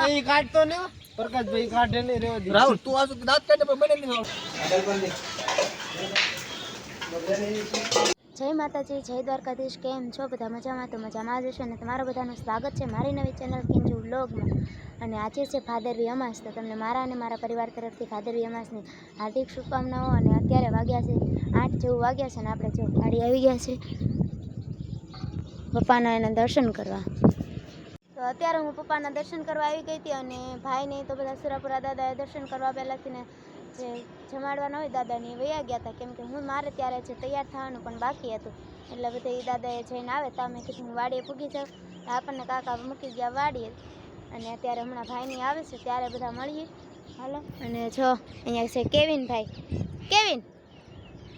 અહીં કાઢતો ને પ્રકાશભાઈ કાઢે નહીં રેવા દે રાહુલ તું આસુ દાંત કાઢે પણ બને નહીં જય માતાજી, જય દ્વારકાધીશ. કેમ છો બધા? મજામાં? તો મજામાં જ હશે ને તમારા બધાનું સ્વાગત છે મારી નવી ચેનલ કિંજુ વ્લોગમાં. અને આજે છે ભાદરવી અમાસ, તો તમને મારા અને મારા પરિવાર તરફથી ભાદરવી અમાસની હાર્દિક શુભકામનાઓ. અને અત્યારે વાગ્યા છે 8 જેવું વાગ્યા છે ને આપણે જો ગાડી આવી ગયા છે પપ્પાના એના દર્શન કરવા. તો અત્યારે હું પપ્પાના દર્શન કરવા આવી ગઈ હતી અને ભાઈને તો બધા સુરાપુરા દાદાએ દર્શન કરવા પહેલાંથી ને જે જમાડવાના હોય દાદાની વયા ગયા હતા, કેમ કે હું મારે ત્યારે છે તૈયાર થવાનું પણ બાકી હતું. એટલે બધા એ દાદાએ જઈને આવે તો મેં કીધું હું વાડીએ પૂગી જાઉં. આપણને કાકા મૂકી ગયા વાડીએ અને અત્યારે હમણાં ભાઈની આવે છે ત્યારે બધા મળીએ. હાલો. અને જો અહીંયા છે કેવિન ભાઈ. કેવિન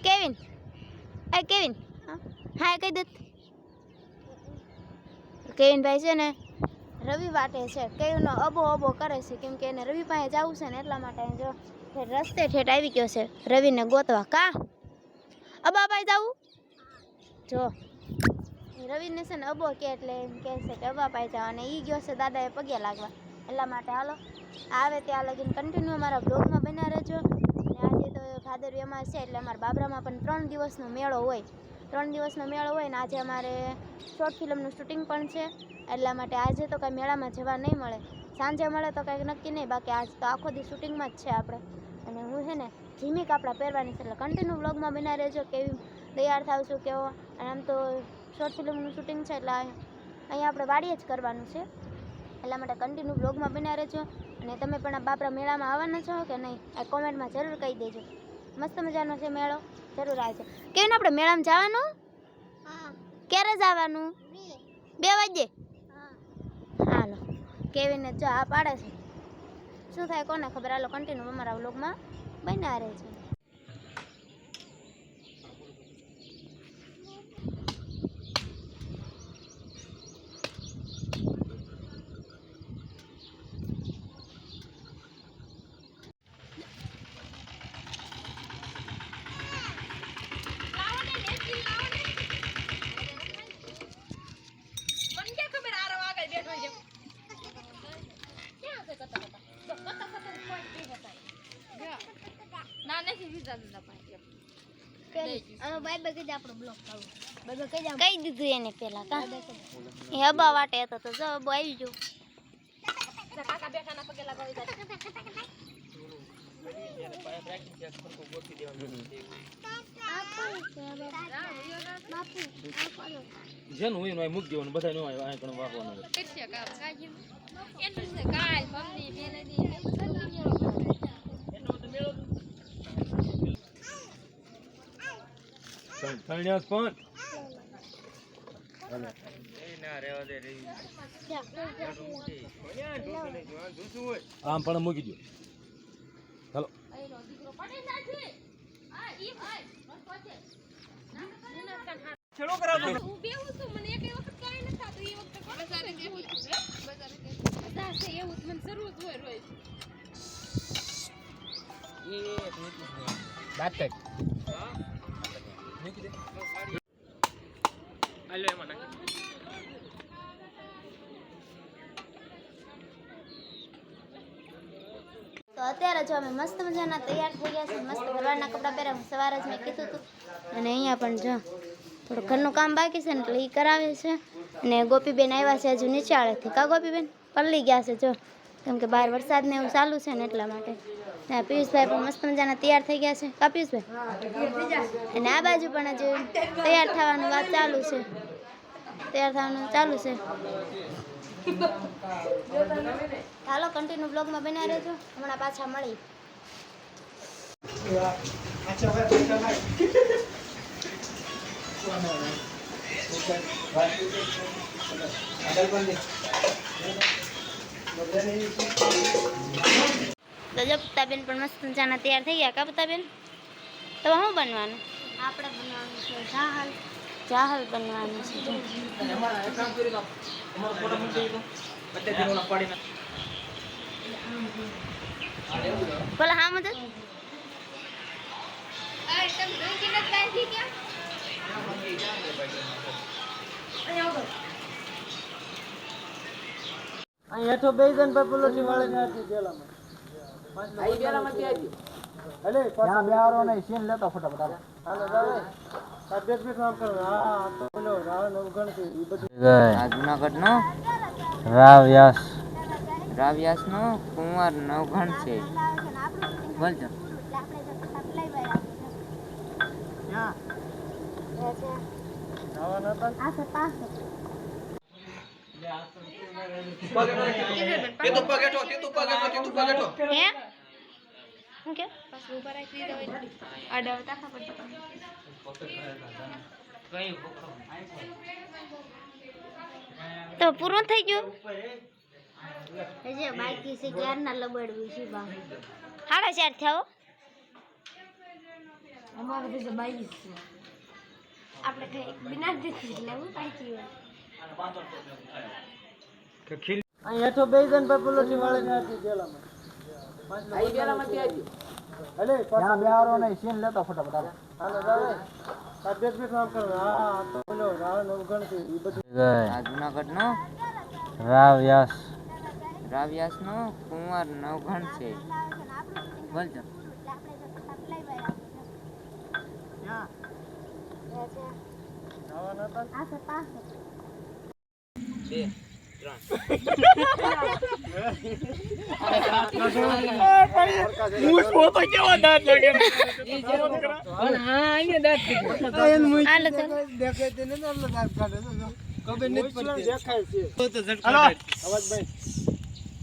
કેવિન આ કેવિન હા કહી દે. કેવિન ભાઈ છે ને રવિ વાટે છે, કેવીનો અબો અબો કરે છે, કેમ કે એને રવિ પાસે જવું છે ને એટલા માટે જો રસ્તે ઠેઠ આવી ગયો છે રવિને ગોતવા. કા અબા પાસે જવું? જો રવિને છે ને અબો કે એટલે એમ કહે છે કે અબા પાસે જાવ, અને એ ગયો છે દાદાએ પગે લાગવા એટલા માટે. હાલો આવે ત્યાં લગીને કન્ટિન્યુ અમારા બ્લોગમાં બન્યા રહેજો. અને આજે તો ભાદરવી અમાસ છે એટલે અમારા બાબરામાં પણ 3 દિવસનો મેળો હોય. 3 દિવસનો મેળો હોય ને આજે અમારે શોર્ટ ફિલ્મનું શૂટિંગ પણ છે એટલા માટે આજે તો કાંઈ મેળામાં જવા નહીં મળે. સાંજે મળે તો કાંઈક નક્કી નહીં, બાકી આજ તો આખો દી શૂટિંગમાં જ છે આપણે. અને હું છે ને ધીમી કાપડા પહેરવાની છે એટલે કન્ટિન્યુ વ્લોગમાં બના રહેજો. કેવી તૈયાર થાવ છું કેવો. અને આમ તો શોર્ટ ફિલ્મનું શૂટિંગ છે એટલે અહીંયા આપણે વાડીએ જ કરવાનું છે એટલા માટે કન્ટિન્યુ વ્લોગમાં બના રહેજો. અને તમે પણ આ બાપરા મેળામાં આવવાના છો કે નહીં આ કોમેન્ટમાં જરૂર કહી દેજો. મસ્ત મજાનો છે મેળો, જરૂર આવજો. કેવીને આપણે મેળામાં જવાનું? ક્યારે જવાનું? 2 વાગે. હાલો કેવીને જો આ પાડે છે, શું થાય કોને ખબર. હાલો કન્ટિન્યુ અમારા વ્લોગમાં બન્યા રહે છે. કહી દીધું એને પેલા કા એ અબા વાટે હતો તો જો અબો આવી ગયો. જેનું હોય ને મૂકી દેવાનું, બધા નો આ પણ વાહવાનું. આમ પણ મૂકી દો. ચાલો ચલો કરાવો. હું બેહું છું, મને એક વખત કાઈ ન થાતું. એ વખત બજારે બેહું છું, બજારે બધા છે એવું મને જરૂર હોય રોજ. એ બાત કર. હા મૂકી દે. આલો એમાં નાખ. તો અત્યારે જો અમે મસ્ત મજાના તૈયાર થઈ ગયા છે, મસ્ત ઘરવાળના કપડાં પહેર્યા. હું સવારે જ મેં કીધું હતું. અને અહીંયા પણ જો થોડું ઘરનું કામ બાકી છે ને એટલે એ કરાવે છે. અને ગોપીબેન આવ્યા છે હજુ નીચાળેથી. કા ગોપીબેન પલ્લી ગયા છે જો, કેમ કે બહાર વરસાદ ને એવું ચાલુ છે ને એટલા માટે. પિયુષભાઈ પણ મસ્ત મજાના તૈયાર થઈ ગયા છે. કા પિયુષભાઈ? અને આ બાજુ પણ હજુ તૈયાર થવાનું વાત ચાલુ છે, તૈયાર થવાનું ચાલુ છે. હાલો કન્ટિન્યુ બ્લોગમાં બન્યા રહેજો, હમણાં પાછા મળી. તો જો પુતાબેન પણ મસ્ત મજાના તૈયાર થઈ ગયા. કા પુતાબેન? તો શું બનવાનું? આપણે બનવાનું છે જાહલ. જાહલ બનવાનું છે. બોલા હા મદદ. હેઠો બેસી જઈને પપુલોથી વાળે નાખી પેલામાં આઈ પેલામાં કે આવી અલે ત્યાં બેહારો નહીં સીન લેતો ફટાફટ હાલો જાવે તબિયત બી કામ કરો હા તો બોલો રાવ નવગણ છે ઈ બધું આ જુનાગઢ નો રાવ્યાસ નો કુંવર નવઘણ છે બોલજો હે હું કે પાછું ઉપર રાખી દો આડા તાખા પડતી તો પૂરું થઈ ગયું હજી બાકી છે ક્યારના લબડવી છે બા 4:30 થયો અમારે તો બાકી છે આપણે કઈ બિના દીધી એટલે હું પાછી અહીં હેઠો બેસી જઈને પપુલોથી વાળે નાખી પેલામાં આઈ પેલામાં કે આવી અલે ત્યાં બેહારો નહીં સીન લેતો ફટાફટ હાલો જાવે તબિયત બી કામ કરો હા તો બોલો રાવ નવગણ છે ઈ બધું આ જુનાગઢ નો રાવ્યાસ નો કુંવર નવઘણ છે બોલજો બે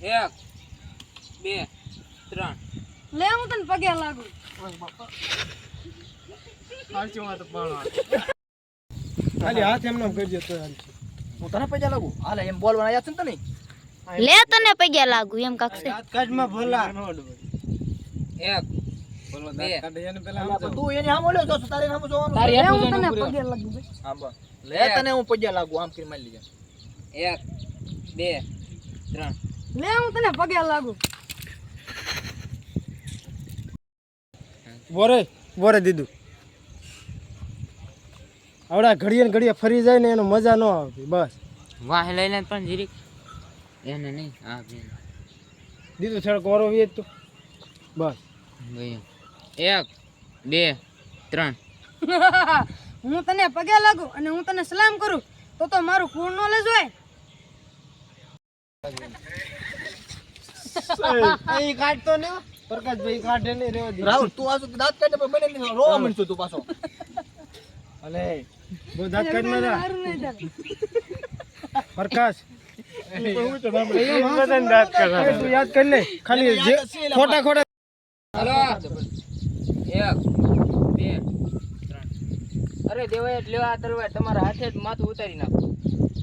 એક બે ત્રણ લે હું તને પગે લાગુ ખાલી હાથ એમનો કરજો તો હાલ હું તને પૈસા લાગુ હાલે એમ બોલવાના યાદ છે ને તને લે તને પગ્યા લાગુ એમ કાકસે હાથ કાઢમાં ભલા એક બે તું એની સામે લ્યો તો તારે સામે જોવાનું હું તને પગે લાગુ હા બસ લે તને હું પૈસા લાગુ આમ કરી મારી લીધા એક બે ત્રણ લે હું તને પગે લાગુ બોરે દીધું આવડા ઘડીએ ને ઘડીએ ફરી જાય ને એનો મજા ન આવતી બસ વાહ લઈ લે પણ જીરીક એને નહીં આ બે દીધું થોડોક વરો વેચ તો બસ ગયો એક બે ત્રણ હું તને પગે લાગુ અને હું તને સલામ કરું તો મારું પૂર્ણ નોલેજ હોય અહીં કાઢતો ને પ્રકાશભાઈ કાઢે નહીં રેવા દે રાહુલ તું આસો દાંત કાઢે પણ બને નહીં રોવા માંડતો તું પાછો અલે બહુ દાંત કાઢ ના સારું નહીં થાય પ્રકાશ દાંત કાઢ તું યાદ કરી લે ખાલી જે ખોટા ખોટા હલો એક બે ત્રણ અરે દેવાય એટલે આ તરવાય તમારા હાથે જ માથું ઉતારી નાખો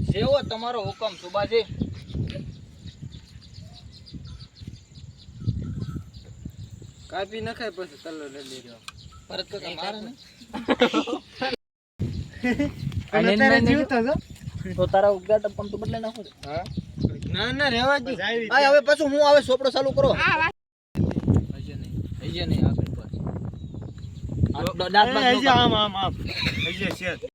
જેવો તમારો હુકમ સુબાજી કાપી નખાય પછી તલ્લો લઈ રહ્યો પરત તો મારે ને અત્યારે જીવતો છો તો તારા ઉગા ટપમ તો બદલે નાખો હા ના ના રેવા દે આ હવે પછી હું આવે સોપડો ચાલુ કરો હૈયે નહીં આગળ પાછળ આમ આમ આમ હૈયે છે